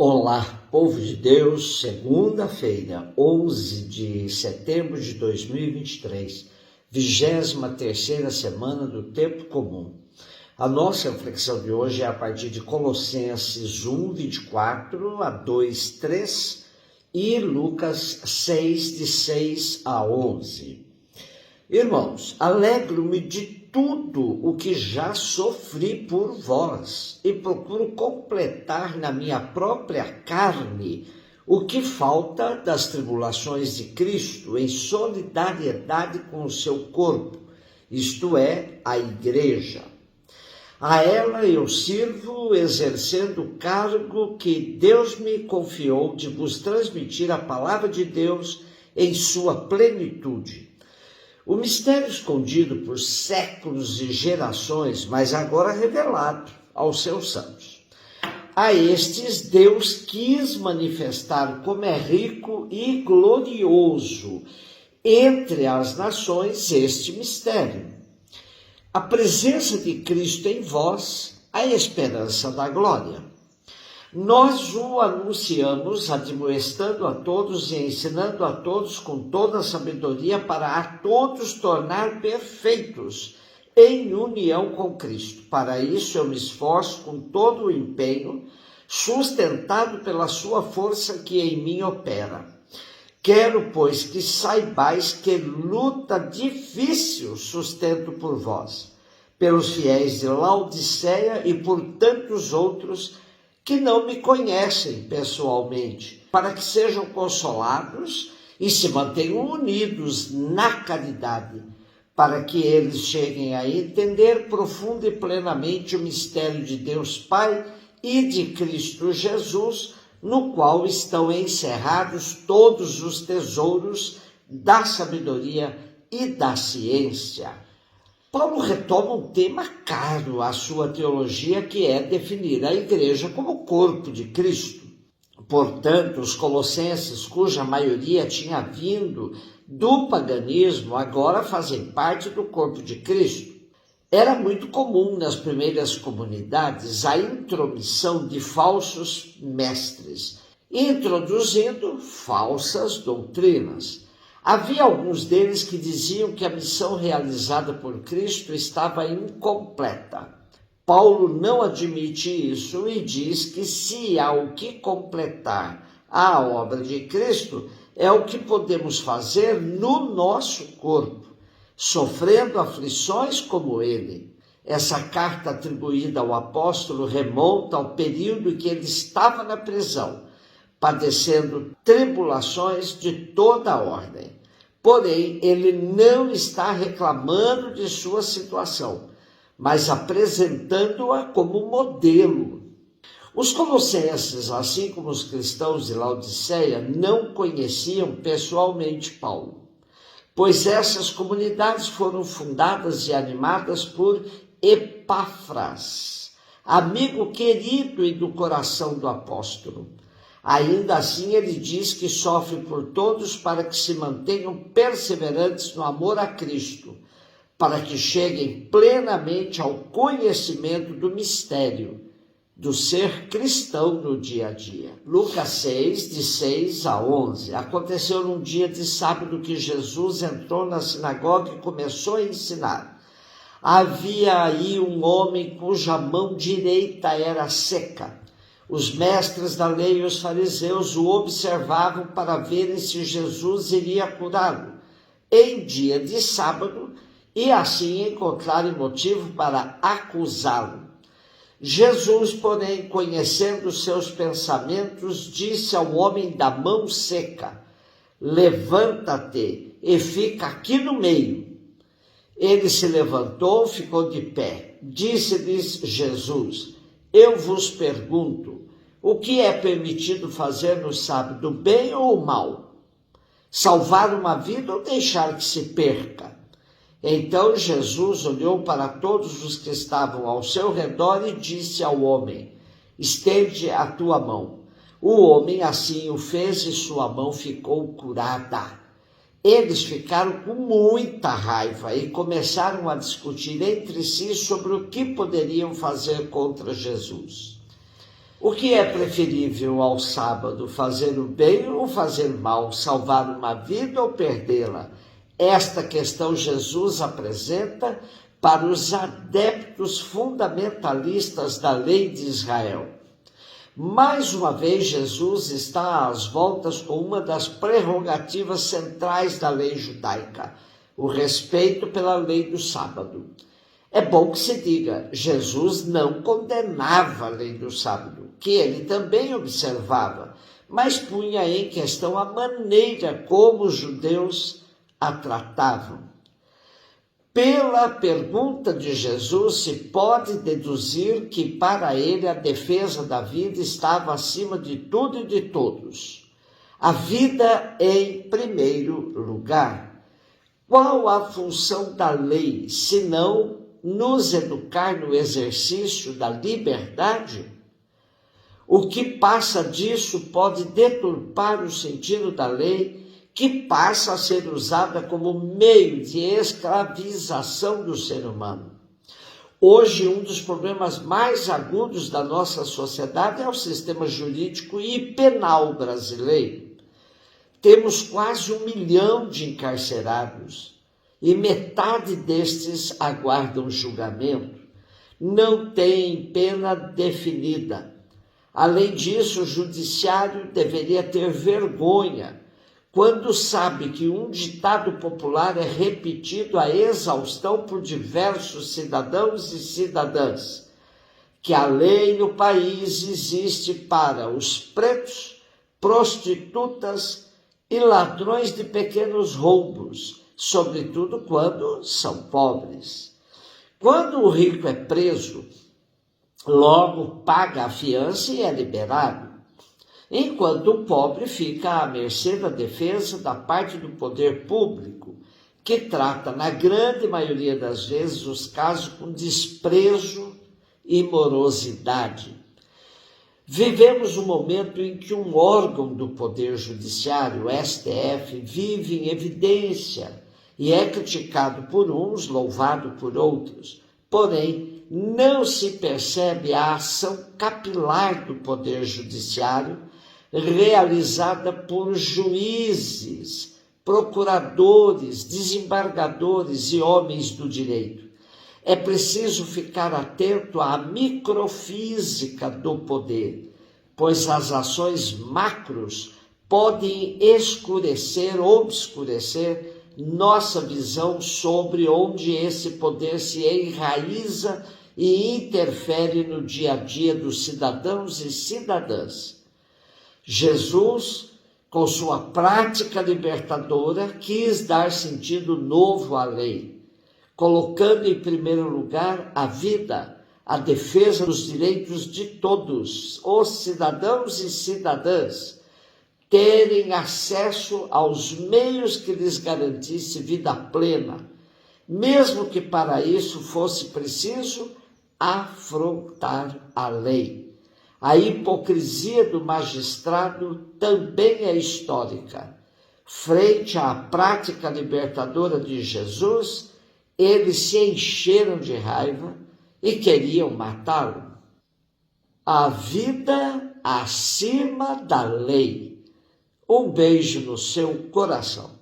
Olá, povo de Deus, segunda-feira, 11 de setembro de 2023, 23ª semana do Tempo Comum. A nossa reflexão de hoje é a partir de Colossenses 1, 24 a 2, 3 e Lucas 6, de 6 a 11. Irmãos, alegro-me de tudo o que já sofri por vós e procuro completar na minha própria carne o que falta das tribulações de Cristo em solidariedade com o seu corpo, isto é, a igreja. A ela eu sirvo exercendo o cargo que Deus me confiou de vos transmitir a palavra de Deus em sua plenitude. O mistério escondido por séculos e gerações, mas agora revelado aos seus santos. A estes Deus quis manifestar como é rico e glorioso entre as nações este mistério. A presença de Cristo em vós, a esperança da glória. Nós o anunciamos, admoestando a todos e ensinando a todos com toda a sabedoria para a todos tornar perfeitos em união com Cristo. Para isso eu me esforço com todo o empenho, sustentado pela sua força que em mim opera. Quero, pois, que saibais que luta difícil sustento por vós, pelos fiéis de Laodiceia e por tantos outros que não me conhecem pessoalmente, para que sejam consolados e se mantenham unidos na caridade, para que eles cheguem a entender profunda e plenamente o mistério de Deus Pai e de Cristo Jesus, no qual estão encerrados todos os tesouros da sabedoria e da ciência. Paulo retoma um tema caro à sua teologia, que é definir a igreja como corpo de Cristo. Portanto, os colossenses, cuja maioria tinha vindo do paganismo, agora fazem parte do corpo de Cristo. Era muito comum nas primeiras comunidades a intromissão de falsos mestres, introduzindo falsas doutrinas. Havia alguns deles que diziam que a missão realizada por Cristo estava incompleta. Paulo não admite isso e diz que se há o que completar a obra de Cristo, é o que podemos fazer no nosso corpo, sofrendo aflições como ele. Essa carta atribuída ao apóstolo remonta ao período em que ele estava na prisão, padecendo tribulações de toda a ordem. Porém, ele não está reclamando de sua situação, mas apresentando-a como modelo. Os colossenses, assim como os cristãos de Laodiceia, não conheciam pessoalmente Paulo, pois essas comunidades foram fundadas e animadas por Epáfras, amigo querido e do coração do apóstolo. Ainda assim, ele diz que sofre por todos para que se mantenham perseverantes no amor a Cristo, para que cheguem plenamente ao conhecimento do mistério do ser cristão no dia a dia. Lucas 6, de 6 a 11. Aconteceu num dia de sábado que Jesus entrou na sinagoga e começou a ensinar. Havia aí um homem cuja mão direita era seca. Os mestres da lei e os fariseus o observavam para verem se Jesus iria curá-lo em dia de sábado e assim encontrarem motivo para acusá-lo. Jesus, porém, conhecendo seus pensamentos, disse ao homem da mão seca: levanta-te e fica aqui no meio. Ele se levantou, ficou de pé. Disse-lhes Jesus: eu vos pergunto, o que é permitido fazer no sábado, o bem ou o mal? Salvar uma vida ou deixar que se perca? Então Jesus olhou para todos os que estavam ao seu redor e disse ao homem: estende a tua mão. O homem assim o fez e sua mão ficou curada. Eles ficaram com muita raiva e começaram a discutir entre si sobre o que poderiam fazer contra Jesus. O que é preferível ao sábado, fazer o bem ou fazer o mal, salvar uma vida ou perdê-la? Esta questão Jesus apresenta para os adeptos fundamentalistas da lei de Israel. Mais uma vez, Jesus está às voltas com uma das prerrogativas centrais da lei judaica, o respeito pela lei do sábado. É bom que se diga, Jesus não condenava a lei do sábado, que ele também observava, mas punha em questão a maneira como os judeus a tratavam. Pela pergunta de Jesus, se pode deduzir que para ele a defesa da vida estava acima de tudo e de todos. A vida em primeiro lugar. Qual a função da lei, se não nos educar no exercício da liberdade? O que passa disso pode deturpar o sentido da lei, que passa a ser usada como meio de escravização do ser humano. Hoje, um dos problemas mais agudos da nossa sociedade é o sistema jurídico e penal brasileiro. Temos quase 1 milhão de encarcerados e metade destes aguardam julgamento. Não tem pena definida. Além disso, o judiciário deveria ter vergonha quando sabe que um ditado popular é repetido à exaustão por diversos cidadãos e cidadãs, que a lei no país existe para os pretos, prostitutas e ladrões de pequenos roubos, sobretudo quando são pobres. Quando o rico é preso, logo paga a fiança e é liberado, enquanto o pobre fica à mercê da defesa da parte do poder público, que trata, na grande maioria das vezes, os casos com desprezo e morosidade. Vivemos um momento em que um órgão do Poder Judiciário, o STF, vive em evidência e é criticado por uns, louvado por outros. Porém, não se percebe a ação capilar do Poder Judiciário realizada por juízes, procuradores, desembargadores e homens do direito. É preciso ficar atento à microfísica do poder, pois as ações macros podem obscurecer nossa visão sobre onde esse poder se enraiza e interfere no dia a dia dos cidadãos e cidadãs. Jesus, com sua prática libertadora, quis dar sentido novo à lei, colocando em primeiro lugar a vida, a defesa dos direitos de todos, os cidadãos e cidadãs, terem acesso aos meios que lhes garantisse vida plena, mesmo que para isso fosse preciso afrontar a lei. A hipocrisia do magistrado também é histórica. Frente à prática libertadora de Jesus, eles se encheram de raiva e queriam matá-lo. A vida acima da lei. Um beijo no seu coração.